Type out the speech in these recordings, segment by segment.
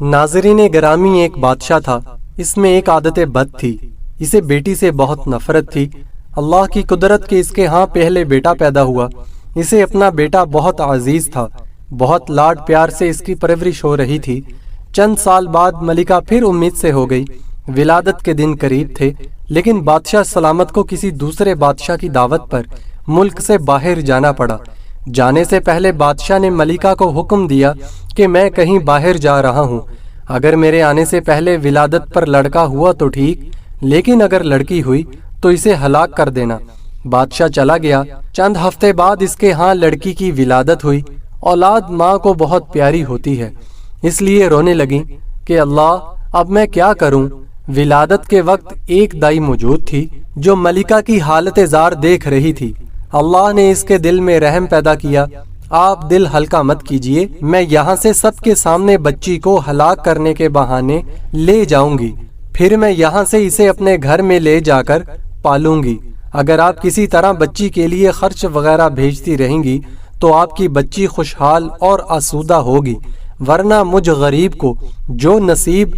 ناظرین گرامی، ایک بادشاہ تھا، اس میں ایک عادت بد تھی، اسے بیٹی سے بہت نفرت تھی۔ اللہ کی قدرت کہ اس کے ہاں پہلے بیٹا پیدا ہوا۔ اسے اپنا بیٹا بہت عزیز تھا، بہت لاڈ پیار سے اس کی پرورش ہو رہی تھی۔ چند سال بعد ملکہ پھر امید سے ہو گئی۔ ولادت کے دن قریب تھے، لیکن بادشاہ سلامت کو کسی دوسرے بادشاہ کی دعوت پر ملک سے باہر جانا پڑا۔ جانے سے پہلے بادشاہ نے ملکہ کو حکم دیا کہ میں کہیں باہر جا رہا ہوں، اگر میرے آنے سے پہلے ولادت پر لڑکا ہوا تو ٹھیک، لیکن اگر لڑکی ہوئی تو اسے ہلاک کر دینا۔ بادشاہ چلا گیا۔ چند ہفتے بعد اس کے ہاں لڑکی کی ولادت ہوئی۔ اولاد ماں کو بہت پیاری ہوتی ہے، اس لیے رونے لگی کہ اللہ، اب میں کیا کروں؟ ولادت کے وقت ایک دائی موجود تھی جو ملکہ کی حالت زار دیکھ رہی تھی۔ اللہ نے اس کے دل میں رحم پیدا کیا۔ آپ دل ہلکا مت کیجئے، میں یہاں سے سب کے سامنے بچی کو ہلاک کرنے کے بہانے لے جاؤں گی، پھر میں یہاں سے اسے اپنے گھر میں لے جا کر پالوں گی۔ اگر آپ کسی طرح بچی کے لیے خرچ وغیرہ بھیجتی رہیں گی تو آپ کی بچی خوشحال اور آسودہ ہوگی، ورنہ مجھ غریب کو جو نصیب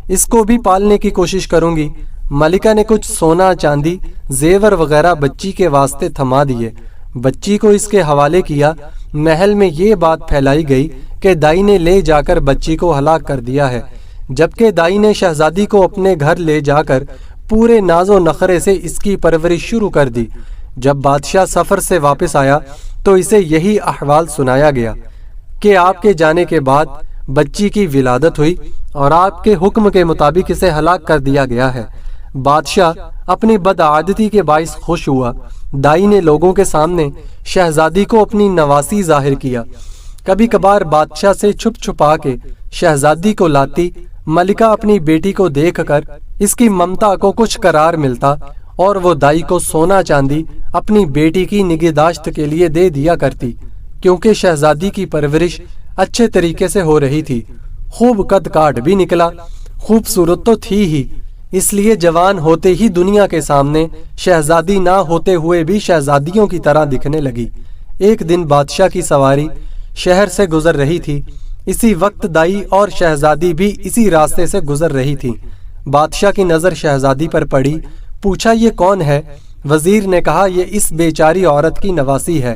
اس کو بھی پالنے کی کوشش کروں گی۔ ملکہ نے کچھ سونا چاندی زیور وغیرہ بچی کے واسطے تھما دیے، بچی کو اس کے حوالے کیا۔ محل میں یہ بات پھیلائی گئی کہ دائی نے لے جا کر بچی کو ہلاک کر دیا ہے، جبکہ دائی نے شہزادی کو اپنے گھر لے جا کر پورے ناز و نخرے سے اس کی پرورش شروع کر دی۔ جب بادشاہ سفر سے واپس آیا تو اسے یہی احوال سنایا گیا کہ آپ کے جانے کے بعد بچی کی ولادت ہوئی اور آپ کے حکم کے مطابق اسے ہلاک کر دیا گیا ہے۔ بادشاہ اپنی بدعادتی کے باعث خوش ہوا۔ دائی نے لوگوں کے سامنے شہزادی کو اپنی نواسی ظاہر کیا۔ کبھی کبھار بادشاہ سے چھپ چھپا کے شہزادی کو لاتی۔ ملکہ اپنی بیٹی کو دیکھ کر اس کی ممتا کو کچھ قرار ملتا اور وہ دائی کو سونا چاندی اپنی بیٹی کی نگہداشت کے لیے دے دیا کرتی، کیونکہ شہزادی کی پرورش اچھے طریقے سے ہو رہی تھی۔ خوب قد کاٹ بھی نکلا، خوبصورت تو تھی ہی، اس لیے جوان ہوتے ہی دنیا کے سامنے شہزادی نہ ہوتے ہوئے بھی شہزادیوں کی طرح دکھنے لگی۔ ایک دن بادشاہ کی سواری شہر سے گزر رہی تھی، اسی وقت دائی اور شہزادی بھی اسی راستے سے گزر رہی تھی۔ بادشاہ کی نظر شہزادی پر پڑی، پوچھا یہ کون ہے؟ وزیر نے کہا یہ اس بیچاری عورت کی نواسی ہے۔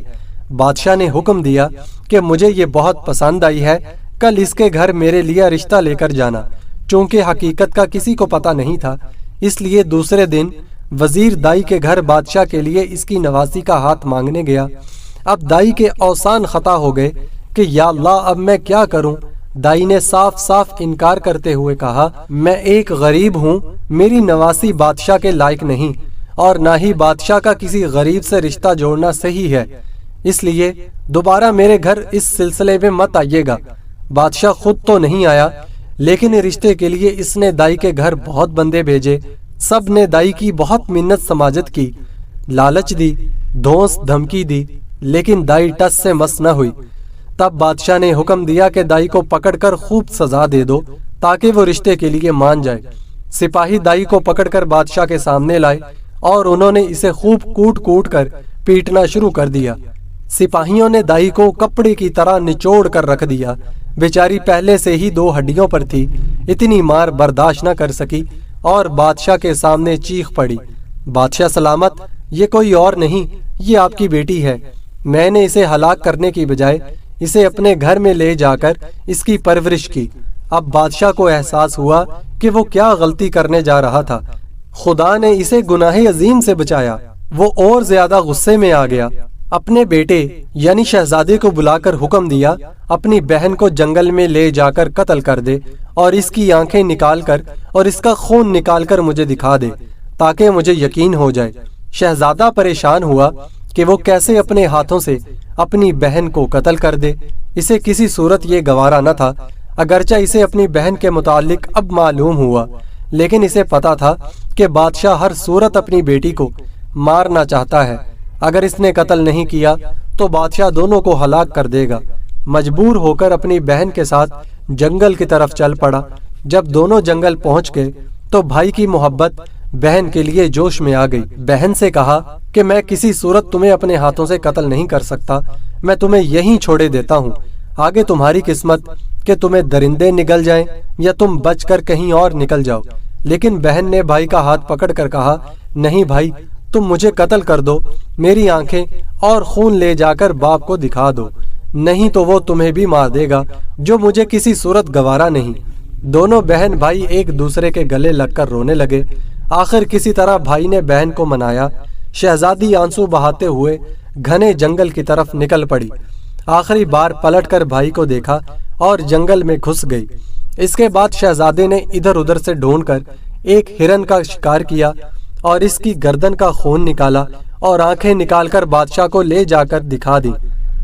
بادشاہ نے حکم دیا کہ مجھے یہ بہت پسند آئی ہے، کل اس کے گھر میرے لیے رشتہ لے کر جانا۔ چونکہ حقیقت کا کسی کو پتہ نہیں تھا، اس لیے دوسرے دن وزیر دائی کے گھر بادشاہ کے لیے اس کی نواسی کا ہاتھ مانگنے گیا۔ اب دائی کے اوسان خطا ہو گئے کہ یا اللہ، اب میں کیا کروں؟ دائی نے صاف صاف انکار کرتے ہوئے کہا، میں ایک غریب ہوں، میری نواسی بادشاہ کے لائق نہیں، اور نہ ہی بادشاہ کا کسی غریب سے رشتہ جوڑنا صحیح ہے، اس لیے دوبارہ میرے گھر اس سلسلے میں مت آئیے گا۔ بادشاہ خود تو نہیں آیا، لیکن رشتے کے لیے اس نے دائی کے گھر بہت بندے بھیجے۔ سب نے دائی کی بہت منت سماجت کی، لالچ دی، دھونس دھمکی دی، لیکن دائی ٹس سے مس نہ ہوئی۔ تب بادشاہ نے حکم دیا کہ دائی کو پکڑ کر خوب سزا دے دو تاکہ وہ رشتے کے لیے مان جائے۔ سپاہی دائی کو پکڑ کر بادشاہ کے سامنے لائے اور انہوں نے اسے خوب کوٹ کوٹ کر پیٹنا شروع کر دیا۔ سپاہیوں نے دائی کو کپڑے کی طرح نچوڑ کر رکھ دیا۔ بیچاری پہلے سے ہی 2 ہڈیوں پر تھی، اتنی مار برداشت نہ کر سکی اور بادشاہ کے سامنے چیخ پڑی، بادشاہ سلامت، یہ کوئی اور نہیں، یہ آپ کی بیٹی ہے۔ میں نے اسے ہلاک کرنے کی بجائے اسے اپنے گھر میں لے جا کر اس کی پرورش کی۔ اب بادشاہ کو احساس ہوا کہ وہ کیا غلطی کرنے جا رہا تھا۔ خدا نے اسے گناہ عظیم سے بچایا۔ وہ اور زیادہ غصے میں آ گیا۔ اپنے بیٹے یعنی شہزادے کو بلا کر حکم دیا، اپنی بہن کو جنگل میں لے جا کر قتل کر دے اور اس کی آنکھیں نکال کر اور اس کا خون نکال کر مجھے دکھا دے تاکہ مجھے یقین ہو جائے۔ شہزادہ پریشان ہوا کہ وہ کیسے اپنے ہاتھوں سے اپنی بہن کو قتل کر دے۔ اسے کسی صورت یہ گوارا نہ تھا، اگرچہ اسے اپنی بہن کے متعلق اب معلوم ہوا، لیکن اسے پتا تھا کہ بادشاہ ہر صورت اپنی بیٹی کو مارنا چاہتا ہے۔ اگر اس نے قتل نہیں کیا تو بادشاہ دونوں کو ہلاک کر دے گا۔ مجبور ہو کر اپنی بہن کے ساتھ جنگل کی طرف چل پڑا۔ جب دونوں جنگل پہنچ گئے تو بھائی کی محبت بہن کے لیے جوش میں آ گئی۔ بہن سے کہا کہ میں کسی صورت تمہیں اپنے ہاتھوں سے قتل نہیں کر سکتا، میں تمہیں یہیں چھوڑے دیتا ہوں، آگے تمہاری قسمت کہ تمہیں درندے نگل جائیں یا تم بچ کر کہیں اور نکل جاؤ، لیکن بہن نے بھائی کا ہاتھ پکڑ کر کہا، نہیں بھائی، تم مجھے قتل کر دو، میری آنکھیں اور خون لے جا کر باپ کو دکھا دو، نہیں تو وہ تمہیں بھی مار دے گا، جو مجھے کسی صورت گوارا نہیں۔ دونوں بہن بھائی ایک دوسرے کے گلے لگ کر رونے لگے۔ آخر کسی طرح بھائی نے بہن کو منایا۔ شہزادی آنسو بہاتے ہوئے گھنے جنگل کی طرف نکل پڑی۔ آخری بار پلٹ کر بھائی کو دیکھا اور جنگل میں گھس گئی۔ اس کے بعد شہزادے نے ادھر ادھر سے ڈھونڈ کر ایک ہرن کا شکار کیا اور اس کی گردن کا خون نکالا اور آنکھیں نکال کر بادشاہ کو لے جا کر دکھا دی۔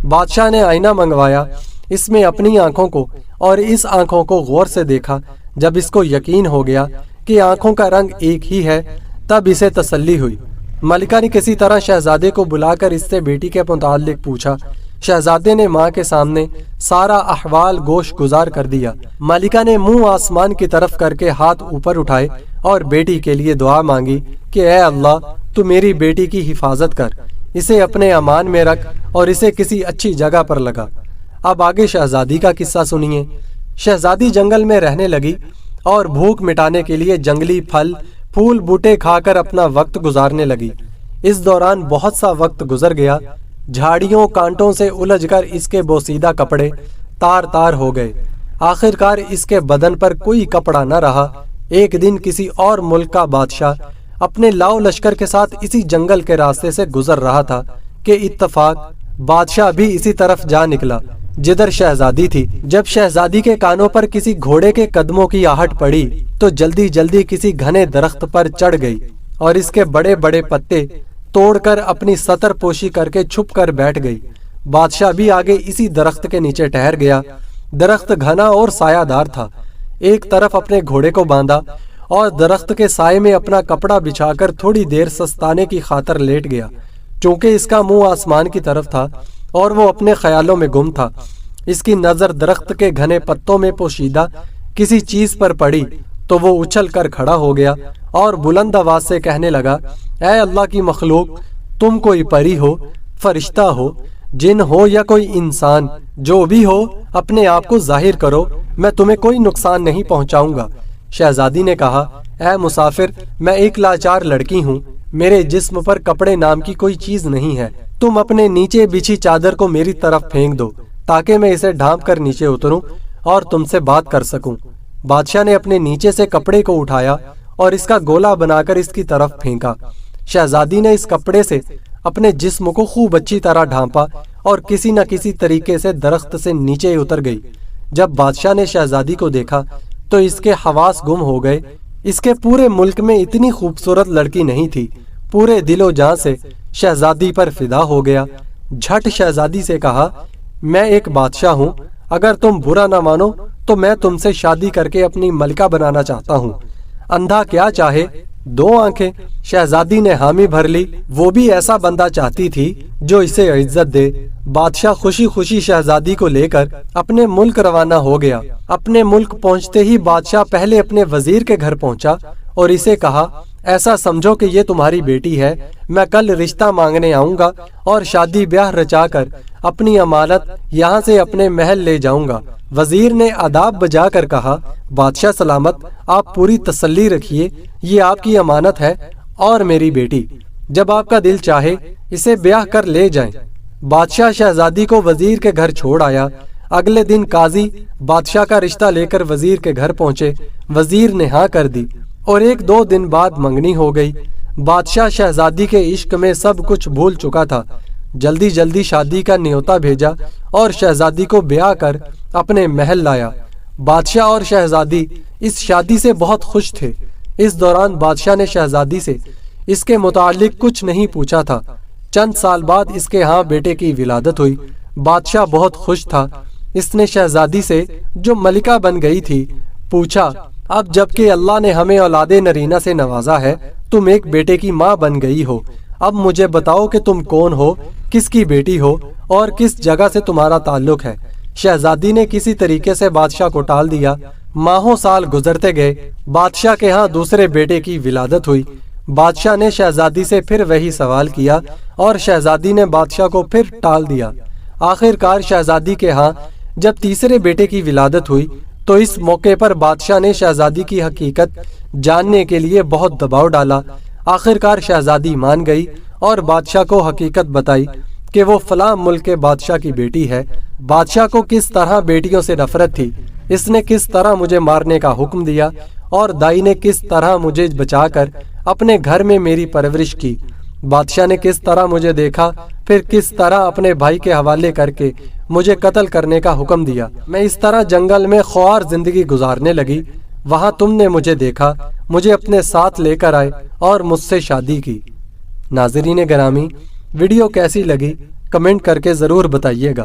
بادشاہ نے آئینہ منگوایا، اس میں اپنی آنکھوں کو اور اس آنکھوں کو غور سے دیکھا۔ جب اس کو یقین ہو گیا کہ آنکھوں کا رنگ ایک ہی ہے، تب اسے تسلی ہوئی۔ ملکہ نے کسی طرح شہزادے کو بلا کر اس سے بیٹی کے متعلق پوچھا۔ شہزادے نے ماں کے سامنے سارا احوال گوش گزار کر دیا۔ ملکہ نے منہ آسمان کی طرف کر کے ہاتھ اوپر اٹھائے اور بیٹی کے لیے دعا مانگی کہ اے اللہ، تو میری بیٹی کی حفاظت کر، اسے اپنے امان میں رکھ اور اسے کسی اچھی جگہ پر لگا۔ اب آگے شہزادی کا قصہ سنیے۔ شہزادی جنگل میں رہنے لگی اور بھوک مٹانے کے لیے جنگلی پھل پھول بوٹے کھا کر اپنا وقت گزارنے لگی۔ اس دوران بہت سا وقت گزر گیا۔ جھاڑیوں کانٹوں سے الجھ کر اس کے بوسیدہ کپڑے تار تار ہو گئے۔ آخرکار اس کے بدن پر کوئی کپڑا نہ رہا۔ ایک دن کسی اور ملک کا بادشاہ اپنے لاؤ لشکر کے ساتھ اسی جنگل کے راستے سے گزر رہا تھا کہ اتفاق بادشاہ بھی اسی طرف جا نکلا جدھر شہزادی تھی۔ جب شہزادی کے کانوں پر کسی گھوڑے کے قدموں کی آہٹ پڑی تو جلدی جلدی کسی گھنے درخت پر چڑھ گئی اور اس کے بڑے بڑے پتے توڑ کر اپنی سطر پوشی کر کے چھپ کر بیٹھ گئی۔ بادشاہ بھی آگے اسی درخت کے نیچے ٹھہر گیا۔ درخت گھنا اور سایہ دار تھا۔ ایک طرف اپنے گھوڑے کو باندھا اور درخت کے سائے میں اپنا کپڑا بچھا کر تھوڑی دیر سستانے کی خاطر لیٹ گیا۔ چونکہ اس کا منہ آسمان کی طرف تھا اور وہ اپنے خیالوں میں گم تھا، اس کی نظر درخت کے گھنے پتوں میں پوشیدہ کسی چیز پر پڑی تو وہ اچھل کر کھڑا ہو گیا اور بلند آواز سے کہنے لگا، اے اللہ کی مخلوق، تم کوئی پری ہو، فرشتہ ہو، جن ہو یا کوئی انسان، جو بھی ہو اپنے آپ کو ظاہر کرو، میں تمہیں کوئی نقصان نہیں پہنچاؤں گا۔ شہزادی نے کہا، اے مسافر، میں ایک لاچار لڑکی ہوں، میرے جسم پر کپڑے نام کی کوئی چیز نہیں ہے، تم اپنے نیچے بچھی چادر کو میری طرف پھینک دو تاکہ میں اسے ڈھانپ کر نیچے اتروں اور تم سے بات کر سکوں۔ بادشاہ نے اپنے نیچے سے کپڑے کو اٹھایا اور اس کا گولا بنا کر اس کی طرف پھینکا۔ شہزادی نے اس کپڑے سے اپنے جسم کو خوب اچھی طرح ڈھانپا اور کسی نہ کسی طریقے سے درخت سے نیچے اتر گئی۔ جب بادشاہ نے شہزادی کو دیکھا تو اس کے حواس گم ہو گئے۔ اس کے پورے ملک میں اتنی خوبصورت لڑکی نہیں تھی۔ پورے دل و جان سے شہزادی پر فدا ہو گیا۔ جھٹ شہزادی سے کہا، میں ایک بادشاہ ہوں، اگر تم برا نہ مانو تو میں تم سے شادی کر کے اپنی ملکہ بنانا چاہتا ہوں۔ اندھا کیا چاہے، دو آنکھیں۔ شہزادی نے حامی بھر لی، وہ بھی ایسا بندہ چاہتی تھی جو اسے عزت دے۔ بادشاہ خوشی خوشی شہزادی کو لے کر اپنے ملک روانہ ہو گیا۔ اپنے ملک پہنچتے ہی بادشاہ پہلے اپنے وزیر کے گھر پہنچا اور اسے کہا، ایسا سمجھو کہ یہ تمہاری بیٹی ہے، میں کل رشتہ مانگنے آؤں گا اور شادی بیاہ رچا کر اپنی امانت یہاں سے اپنے محل لے جاؤں گا۔ وزیر نے آداب بجا کر کہا، بادشاہ سلامت، آپ پوری تسلی رکھیے، یہ آپ کی امانت ہے اور میری بیٹی، جب آپ کا دل چاہے اسے بیاہ کر لے جائیں۔ بادشاہ شہزادی کو وزیر کے گھر چھوڑ آیا۔ اگلے دن قاضی بادشاہ کا رشتہ لے کر وزیر کے گھر پہنچے۔ وزیر نے ہاں کر دی اور ایک دو دن بعد منگنی ہو گئی۔ بادشاہ شہزادی کے عشق میں سب کچھ بھول چکا تھا۔ جلدی جلدی شادی کا نیوتا بھیجا اور شہزادی کو بیاہ کر اپنے محل لایا۔ بادشاہ اور شہزادی اس شادی سے بہت خوش تھے۔ اس دوران بادشاہ نے شہزادی سے اس کے متعلق کچھ نہیں پوچھا تھا۔ چند سال بعد اس کے ہاں بیٹے کی ولادت ہوئی۔ بادشاہ بہت خوش تھا۔ اس نے شہزادی سے، جو ملکہ بن گئی تھی، پوچھا، اب جب کہ اللہ نے ہمیں اولاد نرینہ سے نوازا ہے، تم ایک بیٹے کی ماں بن گئی ہو، اب مجھے بتاؤ کہ تم کون ہو، کس کی بیٹی ہو اور کس جگہ سے تمہارا تعلق ہے۔ شہزادی نے کسی طریقے سے بادشاہ کو ٹال دیا۔ ماہوں سال گزرتے گئے۔ بادشاہ کے ہاں دوسرے بیٹے کی ولادت ہوئی۔ بادشاہ نے شہزادی سے پھر وہی سوال کیا اور شہزادی نے بادشاہ کو پھر ٹال دیا۔ آخر کار شہزادی کے ہاں جب تیسرے بیٹے کی ولادت ہوئی تو اس موقع پر بادشاہ نے شہزادی کی حقیقت جاننے کے لیے بہت دباؤ ڈالا۔ آخرکار شہزادی مان گئی اور بادشاہ کو حقیقت بتائی کہ وہ فلاں ملک کے بادشاہ کی بیٹی ہے۔ بادشاہ کو کس طرح بیٹیوں سے نفرت تھی، اس نے کس طرح مجھے مارنے کا حکم دیا اور دائی نے کس طرح مجھے بچا کر اپنے گھر میں میری پرورش کی۔ بادشاہ نے کس طرح مجھے دیکھا، پھر کس طرح اپنے بھائی کے حوالے کر کے مجھے قتل کرنے کا حکم دیا۔ میں اس طرح جنگل میں خوار زندگی گزارنے لگی، وہاں تم نے مجھے دیکھا، مجھے اپنے ساتھ لے کر آئے اور مجھ سے شادی کی۔ ناظرین گرامی، ویڈیو کیسی لگی کمنٹ کر کے ضرور بتائیے گا۔